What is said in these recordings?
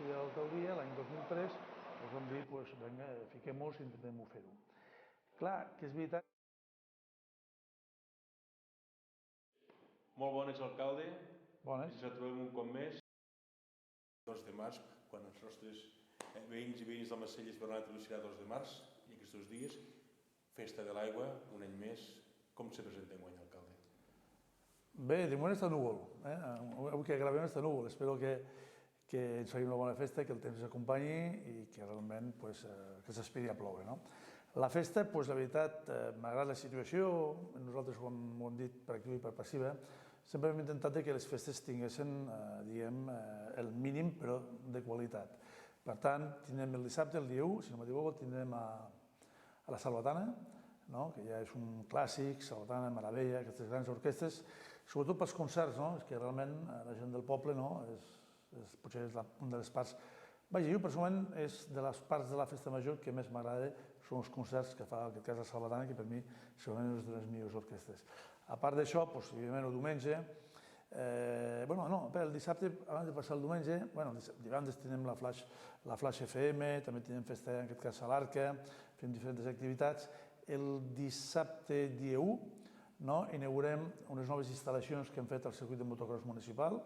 l'exercici de l'alcaldia, l'any 2003, doncs vam dir, vinga, fiquem-nos i intentem fer-ho. Clar, que és veritat. Molt bones, alcalde. Bones. Ens trobem un cop més. 2 de març, quan els nostres veïns i veïnes d'Almacelles van anar a il·lusionar 2 de març, i aquests dies, Festa de l'Aigua, un any més. Com se presenta enguany, alcalde? Bé, de moment està núvol. Avui que gravem està núvol. Espero que ens faci una bona festa, que el temps ens acompanyi i que realment que s'aspiri a ploure. La festa, la veritat, malgrat la situació, nosaltres ho hem dit per activa i per passiva, sempre hem intentat que les festes tinguessin, diguem, el mínim, però de qualitat. Per tant, tindrem el dissabte, el dia 1, si no m'equivoco, tindrem a la Salvatana, que ja és un clàssic, Salvatana, Meravella, aquestes grans orquestres, sobretot pels concerts, que realment la gent del poble potser és una de les parts. Vaja, jo personalment és de les parts de la festa major que més m'agrada, són els concerts que fa, en aquest cas, la Salvatana, que per mi segurament és de les millors orquestres. A part d'això, evidentment el diumenge, el dissabte, abans de passar el diumenge, divendres tenim la Flash FM, també tenim festa, en aquest cas, a l'Arca, fem diferents activitats. El dissabte, dia 1, inaugurem unes noves instal·lacions que hem fet al circuit de motocross municipal.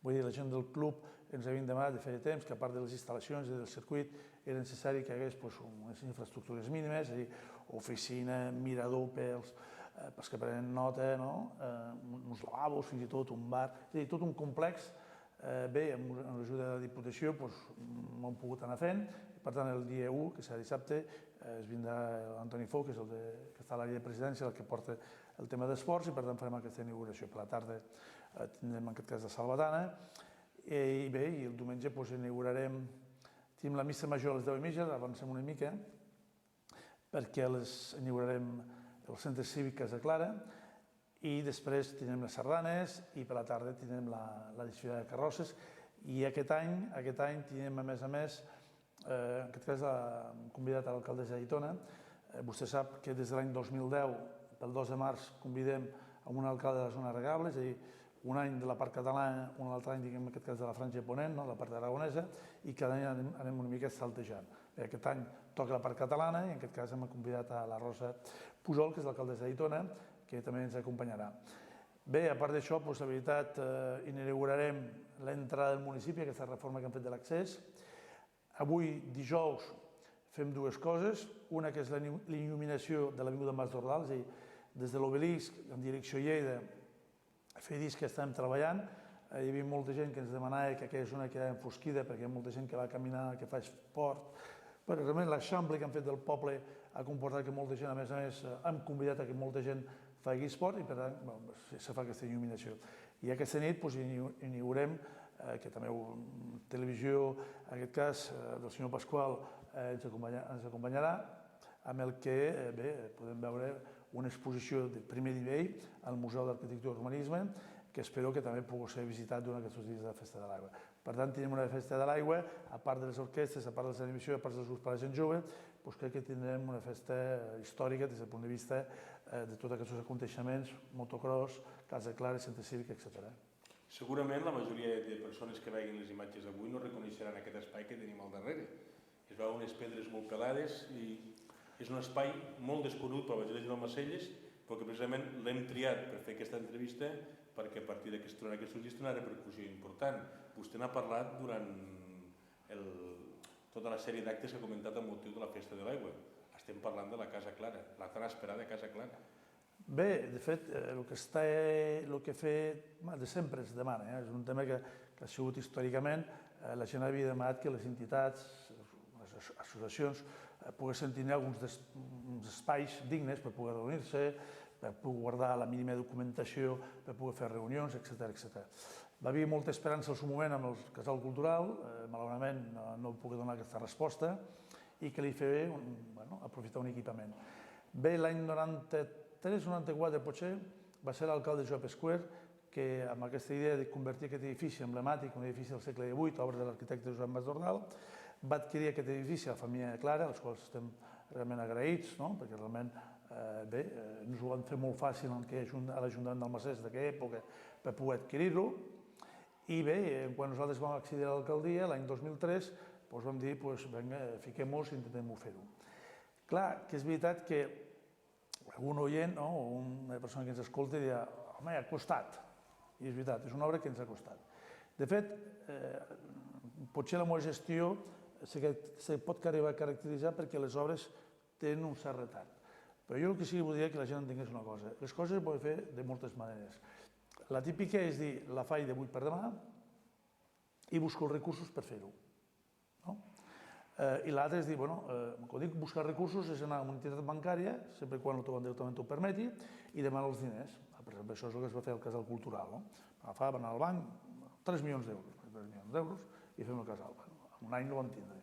Vull dir, la gent del club ens havien demanat de feia temps que, a part de les instal·lacions i del circuit, era necessari que hi hagués unes infraestructures mínimes, és a dir, oficina, mirador pels que prenen nota, uns lavabos, fins i tot un bar, és a dir, tot un complex. Bé, amb l'ajuda de la Diputació ho hem pogut anar fent. Per tant, el dia 1, que serà dissabte, es vindrà l'Antoni Fou, que és el que està a l'àrea de presidència, el que porta el tema d'esports, i per tant farem aquesta inauguració. Per la tarda tindrem, en aquest cas, la Salvatana. I bé, el diumenge inaugurarem, tenim la missa major a les 10:30, avancem una mica, perquè inaugurarem el centre cívic Casa Clara, i després tindrem les sardanes i per la tarda tindrem la desfilada de carrosses. I aquest any tindrem, a més, en aquest cas, convidat a l'alcaldessa d'Aitona. Vostè sap que des de l'any 2010, pel 2 de març, convidem a un alcalde de la zona regable, és a dir, un any de la part catalana, un altre any, en aquest cas, de la Franja Ponent, la part aragonesa, i cada any anem una mica saltejant. Aquest any toca la part catalana i en aquest cas hem convidat a la Rosa Pujol, que és l'alcaldessa d'Aitona, que també ens acompanyarà. Bé, a part d'això, la veritat, inaugurarem l'entrada del municipi, aquesta reforma que hem fet de l'accés. Avui, dijous, fem 2 coses. Una, que és l'il·luminació de l'Avinguda Mas d'Ordal, és a dir, des de l'Obelisc, en direcció a Lleida, feia dies que estàvem treballant. Hi havia molta gent que ens demanava que aquella zona quedava enfosquida perquè hi ha molta gent que va caminar, que fa esport. Però realment l'eixample que han fet del poble ha comportat que molta gent, a més, hem convidat a que molta gent faci esport i per tant se fa aquesta il·luminació. I aquesta nit inaugurem, que també televisió, en aquest cas del senyor Pasqual ens acompanyarà, amb el que podem veure una exposició de primer nivell al Museu d'Arquitectura i Urbanisme, que espero que també pugui ser visitat durant aquests dies de la Festa de l'Aigua. Per tant, tenim una Festa de l'Aigua, a part de les orquestres, a part de les animacions, a part dels grups per a la gent jove, crec que tindrem una festa històrica des del punt de vista de tots aquests aconteixements, motocross, Casa Clara, Centre Cívic, etc. Segurament la majoria de persones que veuen les imatges avui no reconeixeran aquest espai que tenim al darrere. Es veuen unes pedres molt pelades i és un espai molt desconegut per la gent d'Almacelles, però que precisament l'hem triat per fer aquesta entrevista perquè a partir d'aquests dies té una repercussió important. Vostè n'ha parlat durant tota la sèrie d'actes que ha comentat amb motiu de la Festa de l'Aigua. Estem parlant de la Casa Clara, la tan esperada Casa Clara. Bé, de fet, el que de sempre es demana, és un tema que ha sigut històricament, la gent havia demanat que les entitats, les associacions, poguessin tenir alguns espais dignes per poder reunir-se, per poder guardar la mínima documentació, per poder fer reunions, etc. Va haver molta esperança al seu moment amb el Casal Cultural, malauradament no puc donar aquesta resposta, i que li feia aprofitar un equipament. Bé, l'any 93-94 potser va ser l'alcalde Josep Escuer que amb aquesta idea de convertir aquest edifici emblemàtic, un edifici del segle XVIII, obra de l'arquitecte Josep Mas d'Ordal, va adquirir aquest edifici a la família Clara, als quals estem realment agraïts, perquè realment ens ho van fer molt fàcil a l'Ajuntament d'Almacelles d'aquella època per poder adquirir-lo. I bé, quan nosaltres vam accedir a l'alcaldia, l'any 2003, vam dir, vinga, fiquem-nos i intentem-ho fer-ho. Clar, que és veritat que algun oient o una persona que ens escolta dirà, home, ha costat. I és veritat, és una obra que ens ha costat. De fet, potser la meva gestió se pot arribar a caracteritzar perquè les obres tenen un cert retard. Però jo el que sí que voldria que la gent entengués una cosa. Les coses es poden fer de moltes maneres. La típica és dir, la faig d'avui per demà i busco els recursos per fer-ho. I l'altra és dir, quan dic buscar recursos és anar a una entitat bancària, sempre quan el teu endeutament t'ho permeti, i demanar els diners. Per exemple, això és el que es va fer al Casal Cultural. Va anar al banc 3 milions d'euros i fem el casal. En un any no ho vam tindre.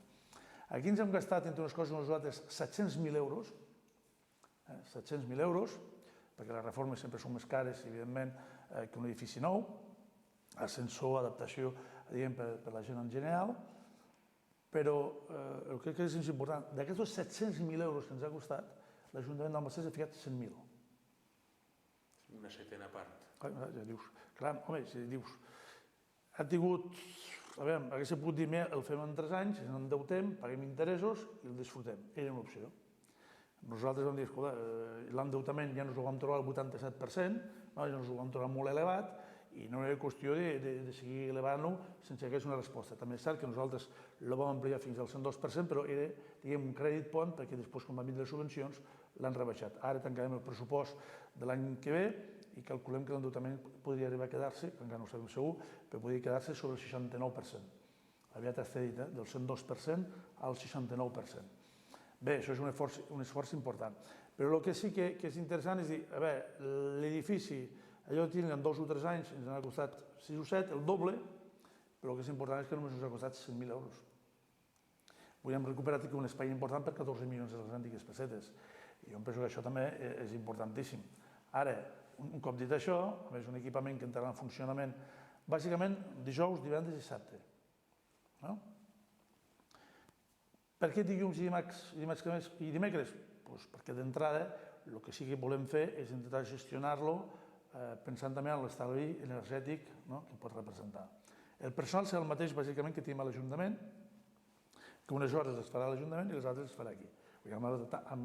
Aquí ens hem gastat, entre unes coses nosaltres, 700.000 euros, 700.000 euros, perquè les reformes sempre són més cares, evidentment, que un edifici nou, ascensor, adaptació, per la gent en general, però el que crec que és important, d'aquests 700.000 euros que ens ha costat, l'Ajuntament d'Almacelles ha ficat 100.000. Una setena part. Ja dius, clar, home, si dius, ha tingut, hagués pogut dir, el fem en 3 anys, ens endeutem, paguem interessos i el disfrutem. Era una opció. Nosaltres vam dir, escolta, l'endeutament ja ens ho vam trobar al 87%, ja ens ho vam trobar molt elevat i no era qüestió de seguir elevant-lo sense que hi hagués una resposta. També és cert que nosaltres el vam ampliar fins al 102%, però era un crèdit pont perquè després, quan van vindre les subvencions, l'han rebaixat. Ara tancarem el pressupost de l'any que ve i calculem que l'endeutament podria arribar a quedar-se, que encara no ho sabem segur, però podria quedar-se sobre el 69%. Aviat està dit, del 102% al 69%. Bé, això és un esforç important. Però el que sí que és interessant és dir, l'edifici, allò que tenen en 2 o 3 anys, ens ha costat 6 o 7, el doble, però el que és important és que només ens ha costat 100.000 euros. Avui hem recuperat aquí un espai important per 14 milions de les antigues pessetes. I jo penso que això també és importantíssim. Ara, un cop dit això, és un equipament que entrarà en funcionament bàsicament dijous, divendres i dissabte. Per què dilluns i dimecres? Perquè d'entrada el que sí que volem fer és intentar gestionar-lo pensant també en l'estalvi energètic que pot representar. El personal serà el mateix bàsicament que tenim a l'Ajuntament, que unes hores les farà a l'Ajuntament i les altres les farà aquí. Hem adaptat, en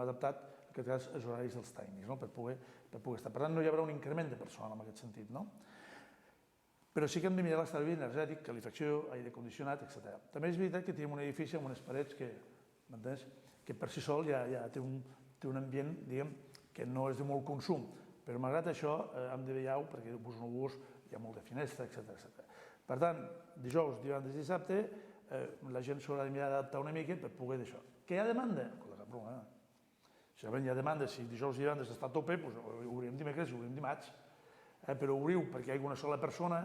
aquest cas, els horaris dels tècnics per poder estar. Per tant, no hi haurà un increment de personal en aquest sentit. Però sí que hem de mirar l'estalvi energètic, calefacció, aire condicionat, etc. També és veritat que tenim un edifici amb unes parets que per si sol ja té un ambient que no és de molt consum, però malgrat això hem de veure-ho perquè hi ha molt de finestra, etc. Per tant, dijous, divendres i dissabte, la gent s'haurà de mirar d'adaptar una mica per poder d'això. Que hi ha demanda? Cap problema. Si hi ha demanda, si dijous i divendres està a tope, obrirem dimecres i obrirem dimarts. Però obriu perquè hi ha una sola persona,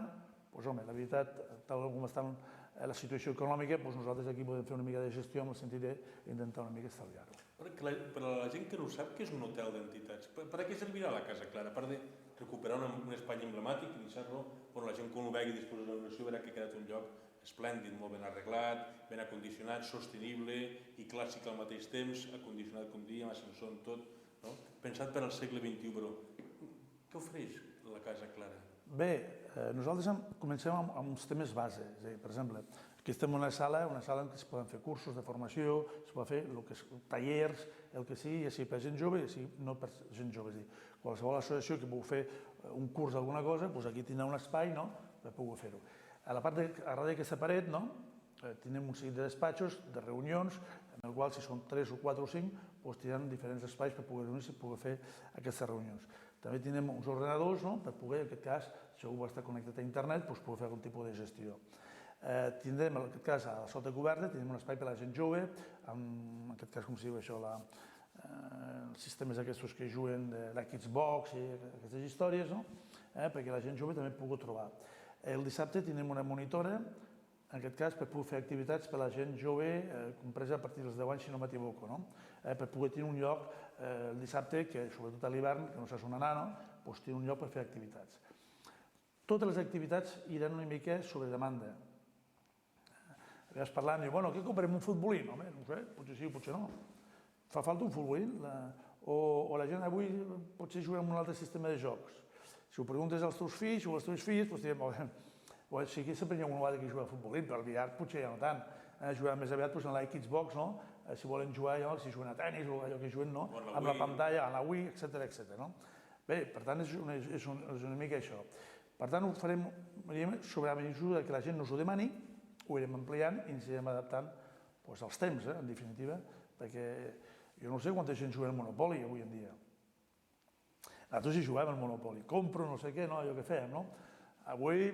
home, la veritat, tal com està la situació econòmica, nosaltres aquí podem fer una mica de gestió en el sentit d'intentar una mica estalviar-ho. Per a la gent que no sap, què és un hotel d'entitats? Per a què servirà la Casa Clara? A part de recuperar un espai emblemàtic, iniciar-lo, la gent quan ho vegi després de la inauguració verà que ha quedat un lloc esplèndid, molt ben arreglat, ben acondicionat, sostenible i clàssic al mateix temps, acondicionat, com dèiem, ascensor en tot, pensat per al segle XXI, però què ofereix la Casa Clara? Bé, nosaltres comencem amb uns temes base. Per exemple, aquí estem en una sala en què es poden fer cursos de formació, es poden fer tallers, el que sigui, ja sigui per gent jove, ja sigui no per gent jove. És a dir, qualsevol associació que pugui fer un curs d'alguna cosa, aquí tindrà un espai per poder fer-ho. A darrere d'aquesta paret tenim un seguit de despatxos, de reunions, en el qual si són 3 o 4 o 5, tindran diferents espais per poder reunir-se i poder fer aquestes reunions. També tenim uns ordenadors per poder, en aquest cas, si algú va estar connectat a internet, poder fer algun tipus de gestió. Tindrem, en aquest cas, a la sota coberta, tenim un espai per a la gent jove, en aquest cas, com es diu això, els sistemes aquests que juguen de l'Xbox i aquestes històries, perquè la gent jove també pugui trobar. El dissabte tenim una monitora, en aquest cas, per poder fer activitats per a la gent jove, compresa a partir dels 10 anys, si no m'equivoco, per poder tenir un lloc el dissabte, que sobretot a l'hivern, que no saps on anar, tenir un lloc per fer activitats. Totes les activitats iran una mica sobre demanda. Vas parlant i dius, què comprem, un futbolí? No sé, potser sí, potser no. Fa falta un futbolí? O la gent avui potser juga amb un altre sistema de jocs. Si ho preguntes als teus fills o a les teves filles, direm, Sí que sempre hi ha un vegada que juga a futbolí, però al billar potser ja no tant. Jugar més aviat en la Xbox, si volen jugar, si juguen a tennis o allò que juguen, amb la pantalla, a la Wii, etc. Bé, per tant, és una mica això. Per tant, ho farem sobre la mesura que la gent ens ho demani, ho irem ampliant i ens irem adaptant als temps, en definitiva, perquè jo no sé quanta gent juga al Monopoly avui en dia. Nosaltres hi jugàvem al Monopoly, compro no sé què, allò que fèiem, no? Avui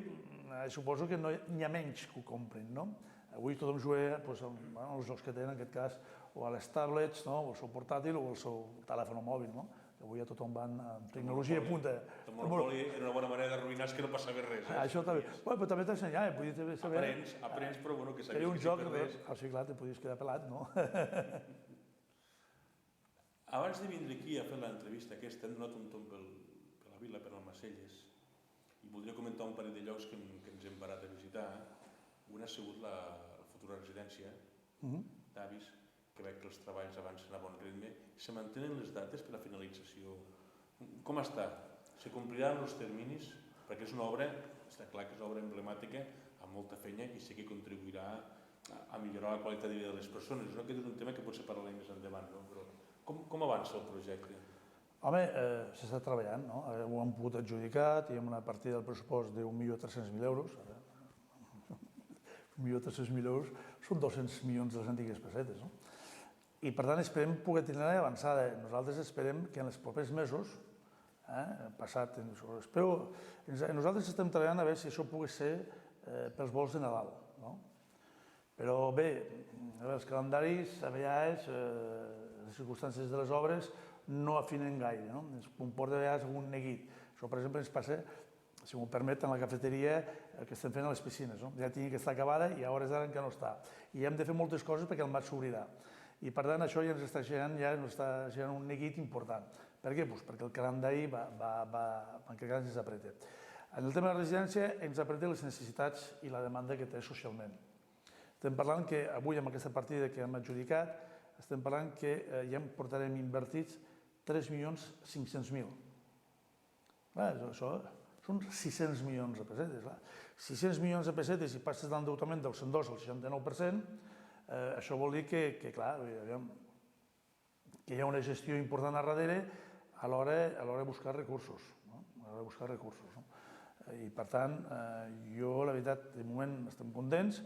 suposo que n'hi ha menys que ho compren, no? Avui tothom juga als jocs que tenen, en aquest cas, o a les tablets, o al seu portàtil o al seu telèfon mòbil, no? Avui ja tothom va amb tecnologia a punta. El Monopoly era una bona manera d'arruïnar que no passava res. Això també. Però també t'ensenyava, podies saber... Aprens, però que sabies que un joc, sí, clar, te podies quedar pelat, no? Abans de vindre aquí a fer l'entrevista aquesta, hem donat un tomb per la vila, per Almacelles, i voldria comentar un parell de llocs que ens hem parat a visitar. Un ha sigut la futura residència d'avis, que veig que els treballs avancen a bon ritme. Se mantenen les dates per a la finalització? Com està? Se compliran els terminis? Perquè és una obra, està clar que és una obra emblemàtica, amb molta feina, i sé que contribuirà a millorar la qualitat de vida de les persones. Aquest és un tema que potser parlarem més endavant, però com avança el projecte? Home, s'està treballant, no? Ho hem pogut adjudicar, tenim una partida del pressupost de 1.300.000 euros. 1.300.000 euros són 200 milions de les antigues pessetes, no? I per tant esperem poder tenir-la avançada. Nosaltres esperem que en els propers mesos, nosaltres estem treballant a veure si això pugui ser pels vols de Nadal, no? Però bé, els calendaris a vegades, les circumstàncies de les obres no afinen gaire, no? Ens comporta a vegades algun neguit. Això, per exemple, ens passa, si m'ho permet, en la cafeteria que estem fent a les piscines, no? Ja tenia que estar acabada i a hores d'ara encara no està. I hem de fer moltes coses perquè el maig s'obrirà. I per tant això ja ens està generant un neguit important. Per què? Perquè el calendari encara ens apreta. En el tema de la residència ens apreta les necessitats i la demanda que té socialment. Estem parlant que avui amb aquesta partida que hem adjudicat, estem parlant que ja portarem invertits 3.500.000. Això són 600 milions de pessetes. 600 milions de pessetes i passes d'endeutament del 102 al 69%, això vol dir que hi ha una gestió important a darrere a l'hora de buscar recursos. I per tant, jo la veritat, de moment estem contents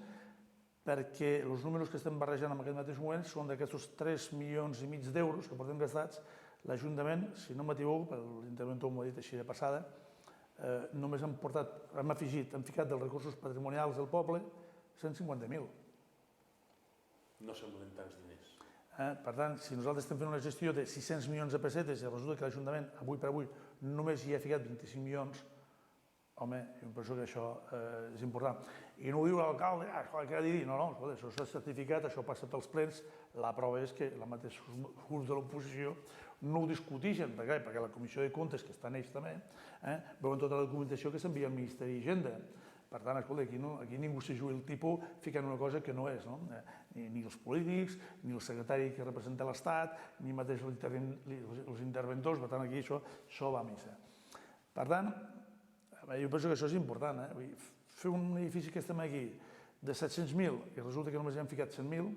perquè els números que estem barrejant en aquest mateix moment són d'aquests 3,5 milions d'euros que portem gastats. L'Ajuntament, si no m'equivoco, l'interventor m'ho ha dit així de passada, només hem ficat dels recursos patrimonials del poble 150.000. No semblen tants diners. Per tant, si nosaltres estem fent una gestió de 600 milions de pessetes i resulta que l'Ajuntament, avui per avui, només hi ha ficat 25 milions, home, jo penso que això és important. I no ho diu l'alcalde, què ha de dir? No, això s'ha certificat, això passa pels plens, la prova és que els mateixos grups de l'oposició no ho discuteixen, perquè la Comissió de Comptes, que està en ells també, veuen tota la documentació que s'envia al Ministeri d'Hisenda. Per tant, escolta, aquí ningú se juga el tipus ficant una cosa que no és, no? Ni els polítics, ni el secretari que representa l'Estat, ni mateix els interventors, per tant, aquí això va a missa. Per tant, jo penso que això és important, fer un edifici que estem aquí de 700.000 i resulta que només hi hem ficat 100.000,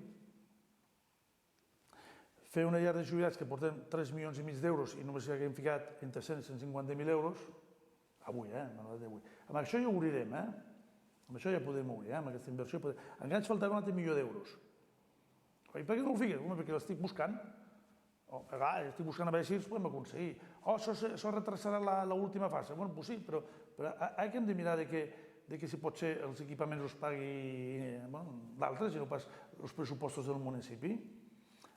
fer una llar de jubilats que portem 3,5 milions d'euros i només hi hem ficat entre 100 i 150.000 euros, avui, amb això ja ho obrirem, amb això ja podem obrir, amb aquesta inversió. Encara ens faltarà un altre milió d'euros. I per què no ho fiques? Perquè l'estic buscant. Estic buscant a veure si els podem aconseguir. Això retrasarà l'última fase. Bé, sí, però que hem de mirar que si pot ser els equipaments els pagui d'altres i no pas els pressupostos del municipi.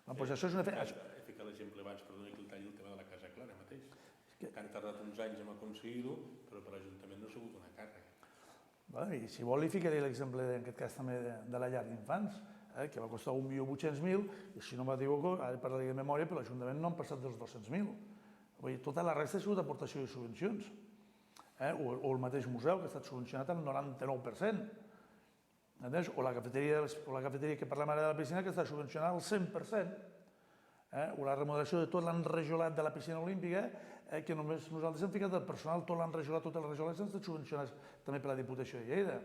Doncs això és una feina. He ficat l'exemple abans, perdoni que el talli, el tema de la Casa Clara mateix. Que han tardat uns anys en aconseguir-ho, però per l'Ajuntament no ha sigut una càrrega. I si vol li ficaré l'exemple, en aquest cas també, de la llar d'infants, que va costar 1.800.000, i si no m'equivoco, ara parlaré de memòria, però l'Ajuntament no han passat dels 200.000. Tota la resta ha sigut aportació i subvencions. O el mateix museu, que ha estat subvencionat al 99%. O la cafeteria que parlem ara de la piscina, que està subvencionada al 100%. o la remodelació de tot l'enrajolat de la piscina olímpica, que només nosaltres hem ficat el personal, tot l'enrajolat, tot l'enrajolat s'han estat subvencionats també per la Diputació de Lleida.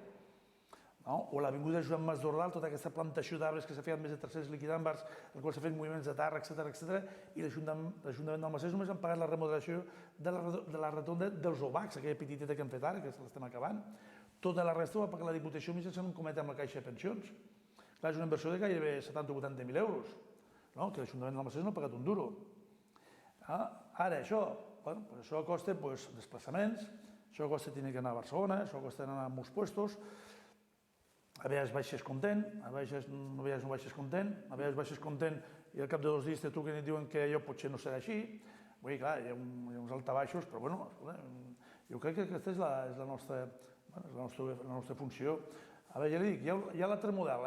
O l'avinguda Joan Mas d'Ordal, tota aquesta plantació d'arbres que s'ha fet més de 300 liquidàmbars, en què s'ha fet moviments de terra, etc. I l'Ajuntament d'Almacelles només han pagat la remodelació de la rotonda dels Obacs, aquella petiteta que hem fet ara, que l'estem acabant. Tota la resta ho va pagar la Diputació mitjançant un comitè amb la Caixa de Pensions. Clar, és una inversió de gairebé 70 o 80.000 euros, que l'Ajuntament d'Almacelles no ha pagat un duro. Ara, això costa desplaçaments, això costa tenir que anar a Barcelona, això costa anar a molts puestos. A vegades baixes content, a vegades no baixes content, a vegades baixes content i al cap de 2 dies te truquen i et diuen que allò potser no serà així. Vull dir, clar, hi ha uns altabaixos, però bueno, jo crec que aquesta és la nostra funció. A veure, ja li dic, hi ha l'altre model,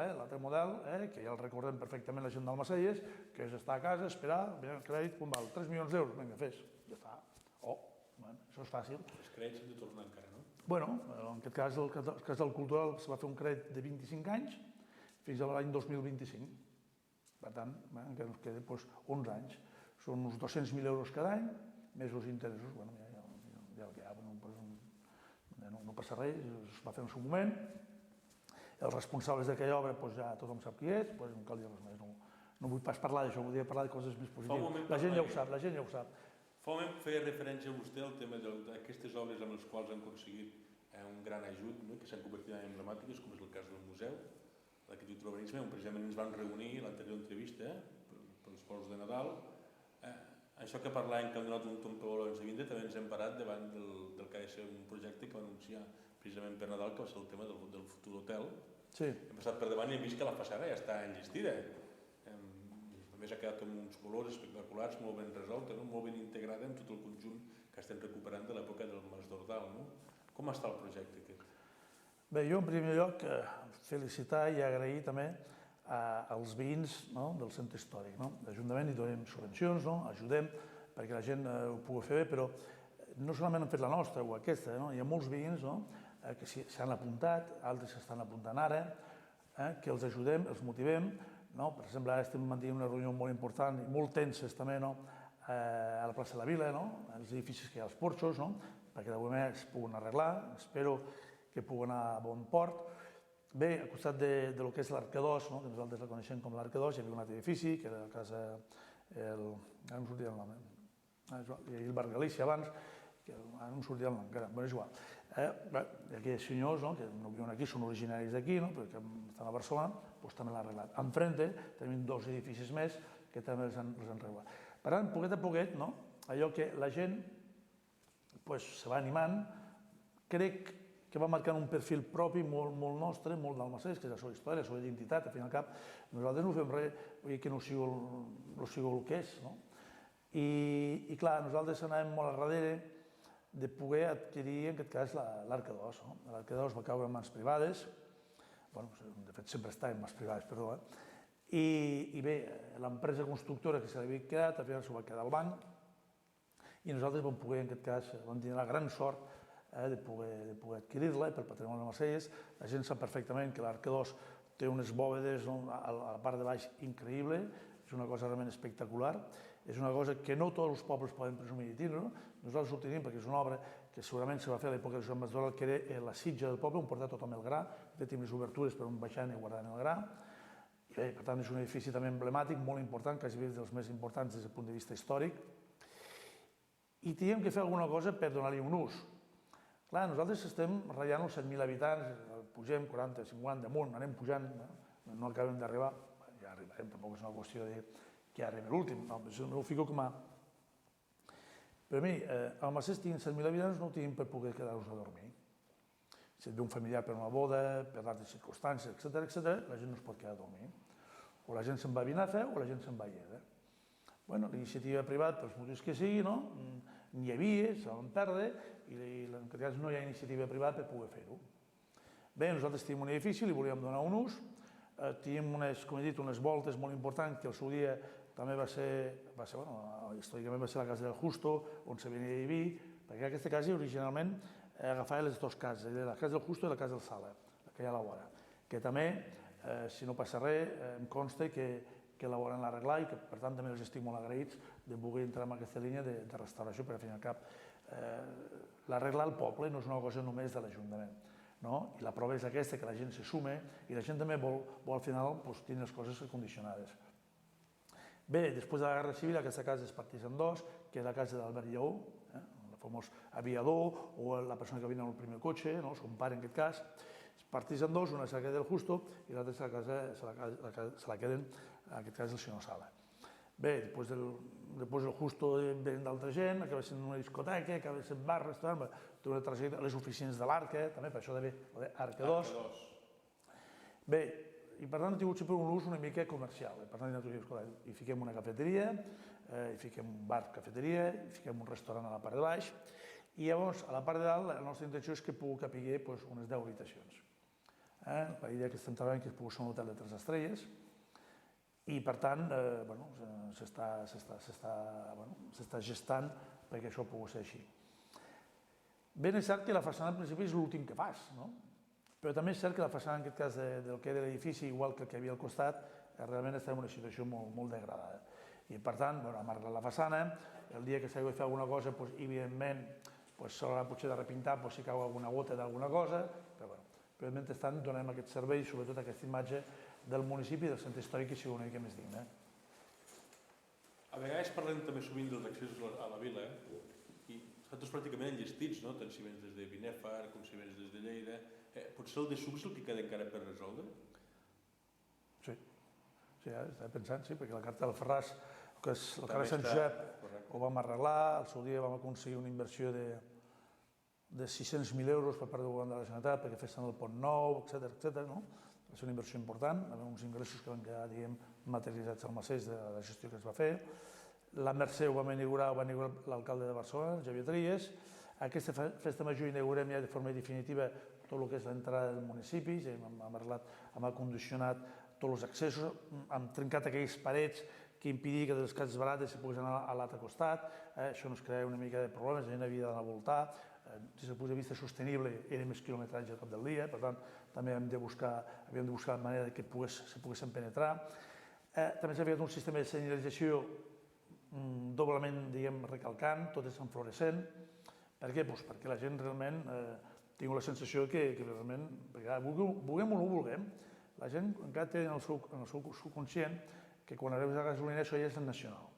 que ja el recordem perfectament la gent d'Almacelles, que és estar a casa, esperar, el crèdit, com val? 3 milions d'euros, vinga, fes, ja està. Això és fàcil. Els crèdits s'han de tornar encara, no? Bueno, en aquest cas, el cas del cultural, se va fer un crèdit de 25 anys fins a l'any 2025. Per tant, encara ens queda 11 anys. Són uns 200.000 euros cada any, més els interessos. Bueno, ja el que hi ha, no passa res, es va fer en el seu moment. Els responsables d'aquella obra ja tothom sap qui és, no cal dir res més. No vull pas parlar d'això, vull parlar de coses més positives. La gent ja ho sap, Fa un moment feia referència a vostè al tema d'aquestes obres amb les quals han aconseguit un gran ajut, que s'han convertit en emblemàtiques, com és el cas del museu, l'arquitectura urbanisme, on precisament ens vam reunir a l'anterior entrevista pels pols de Nadal. Això que parlàvem que han donat un tompeol abans de vindre, també ens hem parat davant del que ha de ser un projecte que va anunciar precisament per Nadal, que va ser el tema del futur hotel. Hem passat per davant i hem vist que la façana ja està enllestida. A més ha quedat amb uns colors espectaculars, molt ben resolta, molt ben integrada en tot el conjunt que estem recuperant de l'època del Mas d'Ordal. Com està el projecte aquest? Bé, jo en primer lloc felicitar i agrair també als veïns del centre històric. L'Ajuntament hi donem subvencions, ajudem perquè la gent ho pugui fer bé, però no solament han fet la nostra o aquesta, hi ha molts veïns que s'han apuntat, altres s'estan apuntant ara, que els ajudem, els motivem. Per exemple, ara estem mantenint una reunió molt important i molt tenses també a la plaça de la Vila, als edificis que hi ha als porxos, perquè d'alguna manera es puguin arreglar, espero que puguin anar a bon port. Bé, al costat del que és l'Arquedós, que nosaltres la coneixem com l'Arquedós, hi havia un altre edifici, que era la casa... Ara no em sortia el nom, hi havia el Bar Galícia abans, ara no em sortia el nom, però és igual. Aquells senyors que no viuen aquí, són originaris d'aquí, perquè estan a Barcelona, doncs també l'han arreglat. Enfrente tenim 2 edificis més que també els han arreglat. Per tant, poquet a poquet, allò que la gent se va animant, crec que va marcant un perfil propi molt nostre, molt d'Almacelles, que és la seva història, la seva identitat. Al fin i al cap, nosaltres no fem res que no sigui el que és. I clar, nosaltres anàvem molt a darrere de poder adquirir, en aquest cas, l'Arquedós. L'Arquedós va caure en mans privades, de fet sempre està en mans privades, perdó, i bé, l'empresa constructora que se l'havia quedat, al final s'ho va quedar al banc, i nosaltres vam poder, en aquest cas, vam tenir la gran sort de poder adquirir-la pel patrimoni de Almacelles. La gent sap perfectament que l'Arquedós té unes bòvedes a la part de baix increïble, és una cosa realment espectacular, és una cosa que no tots els pobles poden presumir de tindre. Nosaltres ho tenim perquè és una obra que segurament se va fer a l'època de Joan Mas d'Ordal, que era la sitja del poble, on portava tothom el gra, de tenir les obertures per on baixant i guardant el gra. I bé, per tant, és un edifici també emblemàtic, molt important, quasi dels més importants des del punt de vista històric. I teníem que fer alguna cosa per donar-li un ús. Clar, nosaltres estem ratllant els 100.000 habitants, pugem 40, 50, amunt, anem pujant, no acabem d'arribar, ja arribarem, tampoc és una qüestió de que arriba l'últim, no ho fico com a... Però miri, a Almacelles tinguin 100.000 habitants, no ho tinguin per poder quedar-nos a dormir. Si et ve un familiar per una boda, per d'altres circumstàncies, etc., la gent no es pot quedar a dormir. O la gent se'n va a Vinaza o la gent se'n va a Lleida. Bueno, l'iniciativa privada, pels motius que sigui, n'hi havia, se van perdre, i en aquest cas no hi ha iniciativa privada per poder fer-ho. Bé, nosaltres tenim un edifici, li volíem donar un ús, tenim, com he dit, unes voltes molt importants que al seu dia també va ser, històricament va ser la casa del Justo, on se venia a vivir, perquè aquesta casa originalment agafava les dues cases, la casa del Justo i la casa del Sala, que hi ha a la vora, que també, si no passa res, em consta que que la volen arreglar i que per tant també els estic molt agraïts de voler entrar en aquesta línia de restauració, perquè al fin i al cap l'arreglar el poble no és una cosa només de l'Ajuntament. I la prova és aquesta, que la gent se sume i la gent també vol al final tenir les coses condicionades. Bé, després de la Guerra Civil aquesta casa es parteix en dos, que és la casa d'Albert Lleó, el famós aviador o la persona que venia amb el primer cotxe, el seu pare en aquest cas. Es parteix en dos, una se la queda el Justo i l'altra se la queden, en aquest cas, el senyor Sala. Bé, després del Justo venen d'altra gent, acaba sent una discoteca, acaba sent bar, restaurant, té una trajectòria a les oficines de l'Arca, també per això d'haver Arca 2. Bé, i per tant ha tingut sempre un ús una mica comercial. Per tant, hi fiquem una cafeteria, hi fiquem un bar-cafeteria, hi fiquem un restaurant a la part de baix, i llavors, a la part de dalt, la nostra intenció és que pugui capiguer unes 10 habitacions. La idea que estem treballant és que pugui ser un hotel de 3 estrelles, i per tant s'està gestant perquè això pugui ser així. Ben és cert que la façana al principi és l'últim que fas, però també és cert que la façana en aquest cas del que era l'edifici, igual que el que havia al costat, realment està en una situació molt degradada. I per tant, hem arreglat la façana, el dia que s'hagi de fer alguna cosa, evidentment s'haurà potser de repintar si cau alguna gota d'alguna cosa, però mentrestant donem aquest servei, sobretot aquesta imatge del municipi i del centre històric que sigui una mica més digne. A vegades parlem també sovint dels accessos a la vila i estan tots pràcticament enllestits, tant si vens des de Binèfar com si vens des de Lleida. Potser el de Sucs és el que queda encara per resoldre? Sí, estava pensant, sí, perquè la carta del Ferraz, el carrer Sant Josep, ho vam arreglar, al seu dia vam aconseguir una inversió de 600.000 euros per part del govern de la Generalitat perquè fessin el pont nou, etcètera. Va ser una inversió important, hi havia uns ingressos que van quedar materialitzats al Macés de la gestió que es va fer. La Mercè ho va inaugurar l'alcalde de Barcelona, Xavier Trias. Aquesta festa major inaugurem ja de forma definitiva tot el que és l'entrada del municipi, hem acondicionat tots els accessos, hem trencat aquelles parets que impedia que de les cases barates se pogués anar a l'altre costat, això ens crea una mica de problemes, la gent havia d'anar a voltar, des del punt de vista sostenible era més quilometratge al cap del dia, per tant també havíem de buscar la manera que se poguessin penetrar. També s'ha fet un sistema de senyalització doblement recalcant, tot és en fluorescent. Per què? Perquè la gent realment tingui la sensació que realment, vulguem o no vulguem, la gent encara té en el seu subconscient que quan arribes a la gasolina això ja és nacional.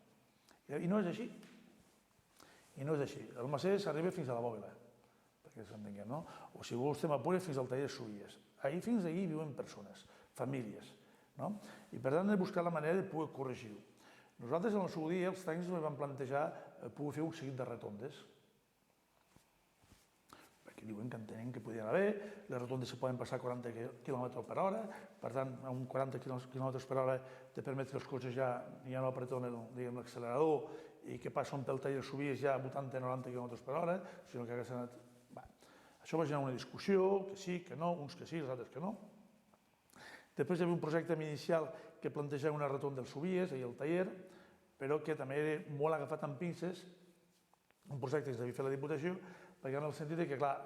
I no és així. I no és així. El Macés arriba fins a la Bòbila, perquè s'entenguem, no? O si vols estem a Pura fins al taller de Subies. Fins allí viuen persones, famílies, no? I per tant hem de buscar la manera de poder corregir-ho. Nosaltres en el seu dia, els tècnics vam plantejar poder fer un seguit de rotondes. Perquè diuen que entenen que podien haver, les rotondes se poden passar a 40 km per hora, per tant, a uns 40 km per hora te permet que els cotxes ja no apreten l'accelerador i que passen pel taller de Subies ja a 80-90 km per hora, sinó que hagués anat... Això va generar una discussió, que sí, que no, uns que sí, els altres que no. Després hi havia un projecte inicial que plantejava una rotonda del Subies, ahir al taller, però que també era molt agafat amb pinces, un projecte que s'havia fet la Diputació, perquè en el sentit que, clar,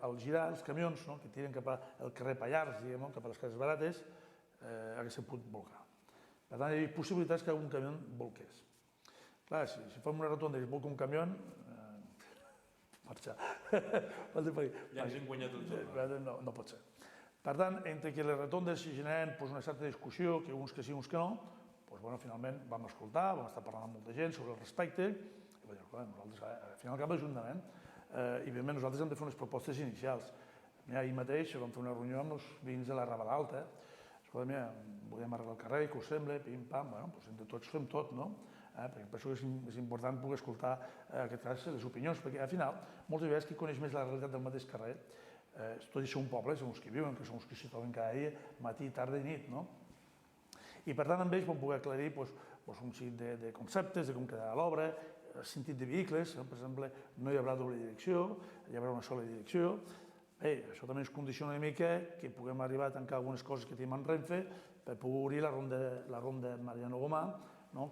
al girar els camions que tiren cap al carrer Pallars, cap a les cases barates, haguessin pogut volcar. Per tant, hi havia possibilitats que un camió volqués. Clar, si fem una rotonda i es volca un camió, marxar. Ja ens hem guanyat el joc. No pot ser. Per tant, entre que les rotondes generen una certa discussió, que uns que sí, uns que no, finalment vam escoltar, vam estar parlant amb molta gent sobre el respecte, i vam dir, nosaltres, al final cap l'Ajuntament, i evidentment nosaltres hem de fer unes propostes inicials. Ahir mateix vam fer una reunió amb els veïns de la Raval Alta, volem arreglar el carrer, que us sembla, pim-pam, entre tots fem tot, no? Perquè penso que és important poder escoltar, en aquest cas, les opinions, perquè al final, moltes vegades qui coneix més la realitat del mateix carrer, tot i ser un poble, són els que viuen, que són els que s'hi troben cada dia, matí, tarda i nit, no? I per tant, amb ells vam poder aclarir un seguit de conceptes, de com quedarà l'obra, el sentit de vehicles, per exemple, no hi haurà doble direcció, hi haurà una sola direcció. Bé, això també ens condiciona una mica que puguem arribar a tancar algunes coses que tenim en Renfe per poder obrir la ronda Mariano Gomà,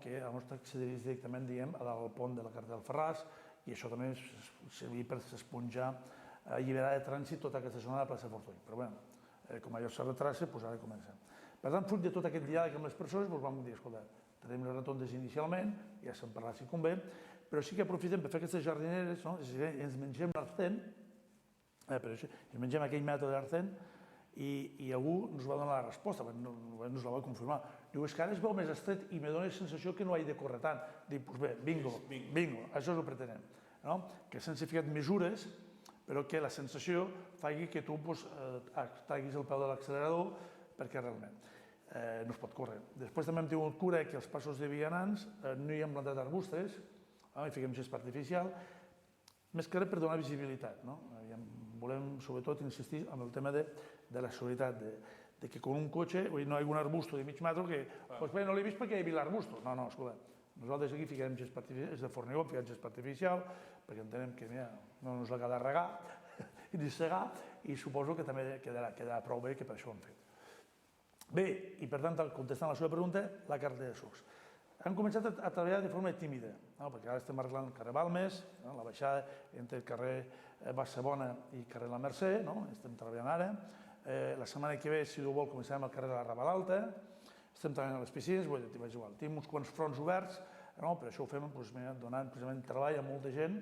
que llavors accediria directament a dalt del pont de la carretera del Ferraz, i això també serviria per esponjar, alliberar de trànsit tota aquesta zona de la plaça Fortuny. Però bé, com allò s'ha de traça, ara comencem. Per tant, fruit de tot aquest diàleg amb les persones, vam dir, escolta, tenim les rotondes inicialment, ja se'n parlat si convé, però sí que aprofitem per fer aquestes jardineres, ens mengem l'artén, ens mengem aquell mètode d'artén, i algú ens va donar la resposta, ens la va confirmar. Diu, és que ara es veu més estret i me dóna la sensació que no he de córrer tant. Dic, doncs bé, bingo, això és el que pretenem. Que sense ficar mesures, però que la sensació faci que tu traguis el peu de l'accelerador, perquè realment no es pot córrer. Després també hem tingut cura que als passos de vianants no hi hem plantat arbustes, hi fiquem gest artificial, més que res per donar visibilitat. Volem, sobretot, insistir en el tema de la seguretat, de que con un cotxe no hi ha un arbusto de mig metre que no l'he vist perquè he vist l'arbusto. No, escolta, nosaltres aquí fiquem gest artificial, és de formigó, fiquem gest artificial, perquè entenem que no ens l'ha de regar ni segar, i suposo que també quedarà prou bé, que per això ho hem fet. Bé, i per tant, contestant a la seva pregunta, la carretera de sucs. Hem començat a treballar de forma tímida, perquè ara estem arreglant el carrer Balmes, la baixada entre el carrer Bassabona i el carrer La Mercè, estem treballant ara. La setmana que ve, si Déu vol, començarem el carrer de la Raval Alta, estem treballant a les piscines, és igual, tenim uns quants fronts oberts, per això ho fem donant precisament treball a molta gent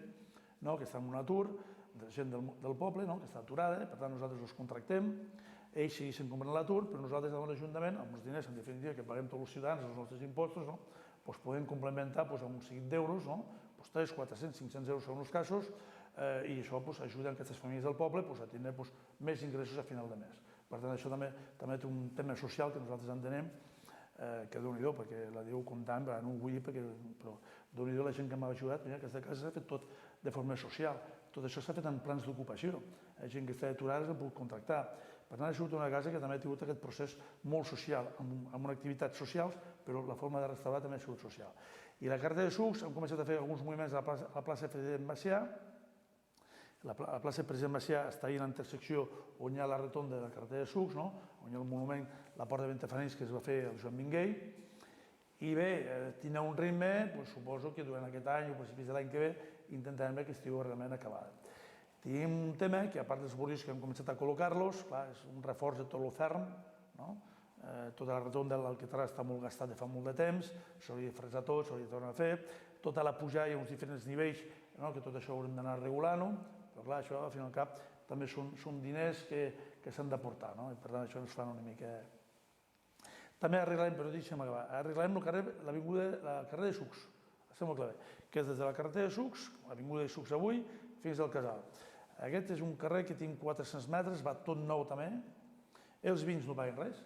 que està en un atur, de gent del poble, que està aturada, per tant nosaltres els contractem, ells segueixen comprant l'atur, però nosaltres, a l'Ajuntament, amb els diners, en definitiva, que paguem tots els ciutadans, els nostres impostos, podem complementar amb un seguit d'euros, 300, 400, 500 euros en els casos, i això ajuda aquestes famílies del poble a tenir més ingressos a final de mes. Per tant, això també té un tema social que nosaltres entenem que Déu-n'hi-do, perquè la diu comptant, no ho vull dir, però Déu-n'hi-do la gent que m'ha ajudat, aquesta casa s'ha fet tot de forma social. Tot això s'ha fet en plans d'ocupació. Gent que està aturada s'ha pogut contractar. Per tant, ha sigut una casa que també ha tingut aquest procés molt social, amb una activitat social, però la forma de restaurar també ha sigut social. I la carta de sucs, hem començat a fer alguns moviments a la plaça President Macià. La plaça President Macià està ahí a la intersecció on hi ha la rotonda de la carretera de sucs, on hi ha el monument, la porta de Ventafanells, que es va fer el Joan Minguell. I bé, tindrà un ritme, suposo que durant aquest any o principis de l'any que ve intentarem que estigui realment acabada. Tenim un tema que, a part dels bordills que hem començat a col·locar-los, és un reforç de tot el ferm, tota la rotonda de l'Alcatraz està molt gastat de fa molt de temps, s'hauria de fresar tot, s'hauria de tornar a fer, tota la pujada hi ha uns diferents nivells, que tot això haurem d'anar regulant-ho, però clar, això, al fin i al cap, també són diners que s'han d'aportar, i per tant això ens fa una mica... També arreglarem, però deixa'm acabar, arreglarem la carrer de Sucs, està molt clar, que és des de la carretera de Sucs, l'avinguda de Sucs avui, fins al Casal. Aquest és un carrer que tinc 400 metres, va tot nou també, els veïns no paguen res,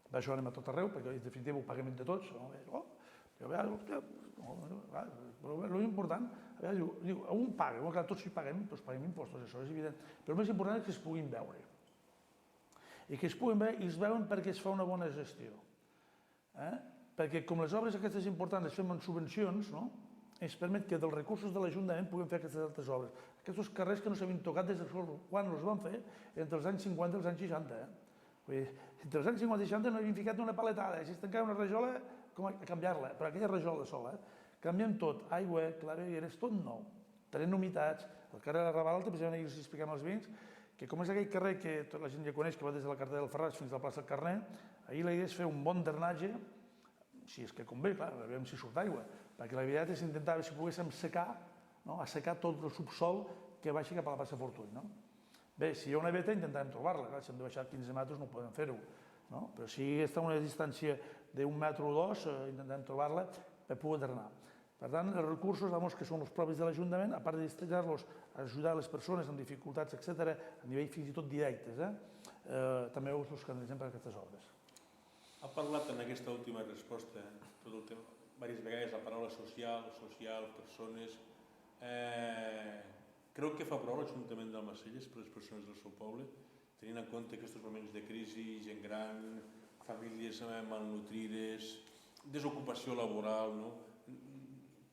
per això anem a tot arreu, perquè en definitiva ho paguem entre tots, però l'important, un paga, tots hi paguem, doncs paguem impostos, això és evident, però el més important és que es puguin veure, i que es puguin veure i es veuen perquè es fa una bona gestió, perquè com les obres aquestes importants les fem en subvencions, ens permet que dels recursos de l'Ajuntament puguem fer aquestes altres obres. Aquests carrers que no s'havien tocat des de quan els van fer, entre els anys 50 i els anys 60. Entre els anys 50 i 60 no havien ficat una paletada, si es tancava una rajola, com a canviar-la, però aquella rajola sola. Canviem tot, aigua, clavegueres, tot nou. Tenen humitats, el carrer de la Raval Alta, precisament ahir us expliquem als veïns, que com és aquell carrer que tota la gent ja coneix, que va des de la carretera del Ferraz fins a la plaça del Carner, ahir la idea és fer un bon drenatge, si és que convé, clar, veurem si surt aigua, perquè la veritat és intentar si poguéssim assecar tot el subsol que baixi cap a la plaça Fortuny. Bé, si hi ha una veta intentarem trobar-la, si hem de baixar 15 metres no podem fer-ho, però si està a una distància d'un metre o dos intentarem trobar-la per poder drenar. Per tant, els recursos que són els propis de l'Ajuntament, a part de destinar-los a ajudar les persones amb dificultats, etc., a nivell fins i tot directes, també us canalitzem per aquestes obres. Ha parlat en aquesta última resposta, tot el tema, diverses vegades, la paraula social, persones. Creu que fa prou l'Ajuntament d'Almacelles per les persones del seu poble, tenint en compte aquests moments de crisi, gent gran, famílies malnutrides, desocupació laboral,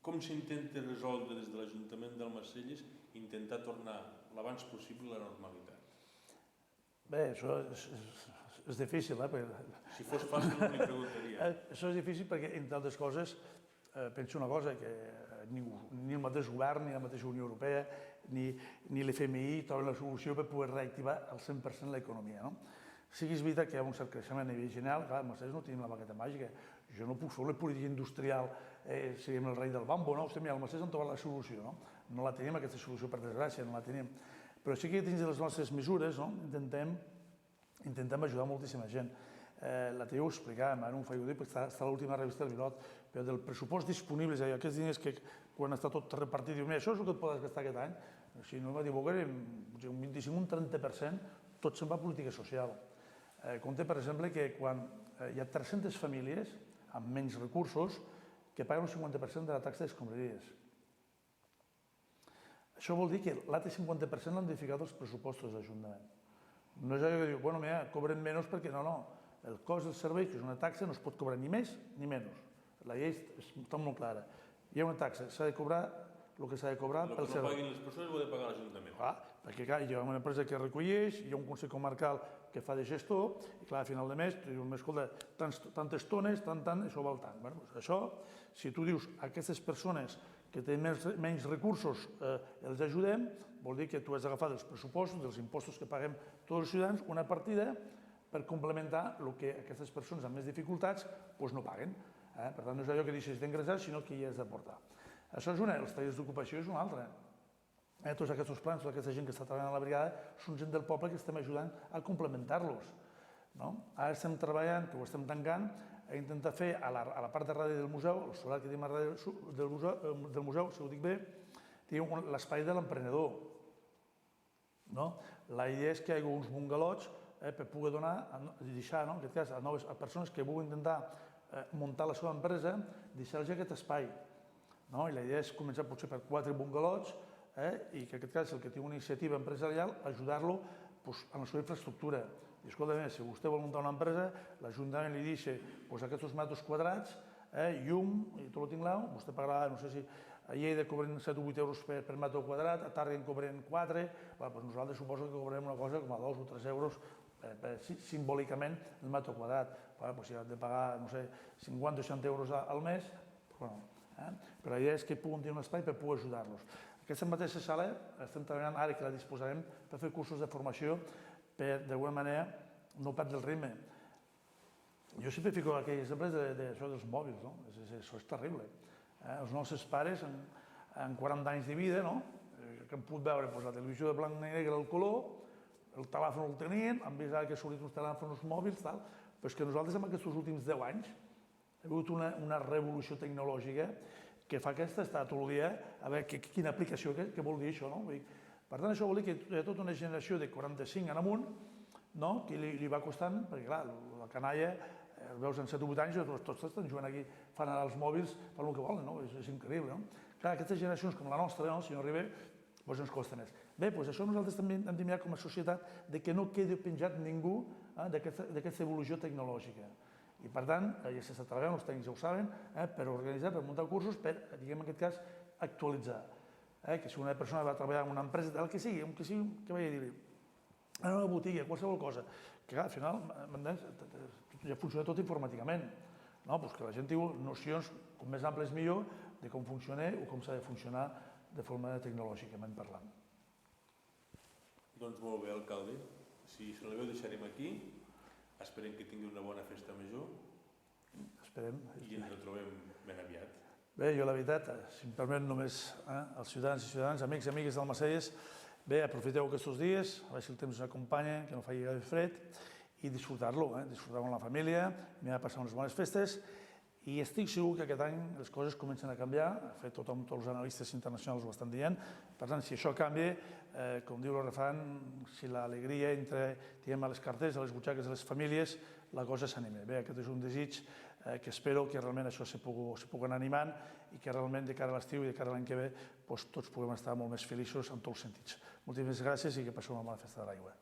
com s'intenta resoldre des de l'Ajuntament d'Almacelles intentar tornar l'abans possible a la normalitat? Bé, això és difícil, Si fos fàcil no li preguntaria. Això és difícil perquè, entre altres coses, penso una cosa, que ni el mateix govern, ni la mateixa Unió Europea, ni l'FMI troben la solució per poder reactivar al 100% l'economia. Sí que és veritat que hi ha un cert creixement a nivell general, clar, nosaltres no tenim la baqueta màgica. Jo no puc fer una política industrial, siguem el rei del bambo, no? Mira, nosaltres hem trobat la solució, no? No la tenim, aquesta solució, per desgràcia, no la tenim. Però sí que dins de les nostres mesures intentem ajudar moltíssima gent. L'altre dia ho explicàvem, ara no ho faig dir perquè està a l'última revista del Vilot, però del pressupost disponible, és a dir, aquests diners que quan està tot repartit, diu, mira, això és el que et podràs gastar aquest any, si no m'equivoco, un 25 o un 30%, tot se'n va a política social. Compte, per exemple, que quan hi ha 300 famílies amb menys recursos que paguen un 50% de la taxa d'escombraries. Això vol dir que l'altre 50% l'han ficat els pressupostos de l'Ajuntament. No és allò que diu, bueno, mira, cobren menys perquè no. El cost del servei, que és una taxa, no es pot cobrar ni més ni menys. La llei està molt clara. Hi ha una taxa, s'ha de cobrar el que s'ha de cobrar pel servei. El que no paguin les persones ho ha de pagar l'Ajuntament. Clar, perquè clar, hi ha una empresa que recolleix, hi ha un consell comarcal que fa de gestor, i clar, a final de mes, tu dius, escolta, tantes tones, tant, això val tant. Això, si tu dius a aquestes persones que tenen menys recursos els ajudem, vol dir que tu has d'agafar dels pressupostos, dels impostos que paguem tots els ciutadans, una partida per complementar el que aquestes persones amb més dificultats no paguen. Per tant, no és allò que deixes d'ingressar, sinó que hi has d'aportar. Això és una, els tallers d'ocupació és una altra. Tots aquests plans, tota aquesta gent que està treballant a la brigada, són gent del poble que estem ajudant a complementar-los. Ara estem treballant, que ho estem tancant, a intentar fer a la part de darrere del museu, el solar que tenim a darrere del museu, si ho dic bé, tenim l'espai de l'emprenedor. La idea és que hi hagi uns bungalots per poder donar, deixar, en aquest cas, a persones que vulguin intentar muntar la seva empresa, deixar-los aquest espai. I la idea és començar potser per 4 bungalots i que en aquest cas el que té una iniciativa empresarial ajudar-lo en la seva infraestructura. I escolta, si vostè vol muntar una empresa, l'Ajuntament li deixa aquests metres quadrats, llum i tot el tinglao, vostè pagarà, no sé si a Lleida cobren 7 o 8 euros per metre quadrat, a Tàrrega en cobren 4, nosaltres suposo que cobrem una cosa com a 2 o 3 euros simbòlicament el metre quadrat. Si ha de pagar, no sé, 50 o 60 euros al mes, però la idea és que puguin tenir un espai per poder ajudar-los. Aquesta mateixa sala estem treballant ara que la disposarem per fer cursos de formació per, d'alguna manera, no perdre el ritme. Jo sempre fico aquells exemples d'això dels mòbils, això és terrible. Els nostres pares, en 40 anys de vida, que han pogut veure la televisió de blanc i negre al color, el telèfon el tenien, han vist ara que han sortit uns telèfons mòbils, però és que nosaltres en aquests últims 10 anys ha hagut una revolució tecnològica que fa que està tot el dia a veure quina aplicació, què vol dir això. Per tant, això vol dir que hi ha tota una generació de 45 en amunt que li va costant, perquè clar, la canalla, els veus en 7 o 8 anys, tots estan jugant aquí, fan ara els mòbils, fan el que volen, és increïble. Clar, aquestes generacions com la nostra, si no arriba, ens costa més. Bé, això nosaltres també hem de mirar com a societat que no quedi penjat ningú d'aquesta evolució tecnològica. I per tant, ja s'està treballant, els tècnics ja ho saben, per organitzar, per muntar cursos, per, diguem en aquest cas, actualitzar. Que si una persona va treballar en una empresa, el que sigui, què vaig a dir-li? En una botiga, qualsevol cosa. Que al final ja funciona tot informàticament. Que la gent tingui nocions, com més amples millor, de com funciona o com s'ha de funcionar de forma tecnològicament parlant. Doncs molt bé, alcalde. Si se la veu deixarem aquí. Esperem que tingui una bona festa major. Esperem. I ens retrobem ben aviat. Bé, jo la veritat, si em permet només als ciutadans i ciutadanes, amics i amigues d'Almacelles, bé, aprofiteu aquests dies, a veure si el temps us acompanya, que no faci gaire fred, i disfrutar-lo, disfrutar amb la família, mirar de passar unes bones festes, i estic segur que aquest any les coses comencen a canviar, de fet tots els analistes internacionals ho estan dient, per tant, si això canvia, com diu el refrany, si l'alegria entre a les carteres, a les butxaques de les famílies, la cosa s'anima. Bé, aquest és un desig que espero que realment això se pugui anar animant i que realment de cara a l'estiu i de cara a l'any que ve tots puguem estar molt més feliços en tots els sentits. Moltíssimes gràcies i que passeu una bona festa de l'aigua.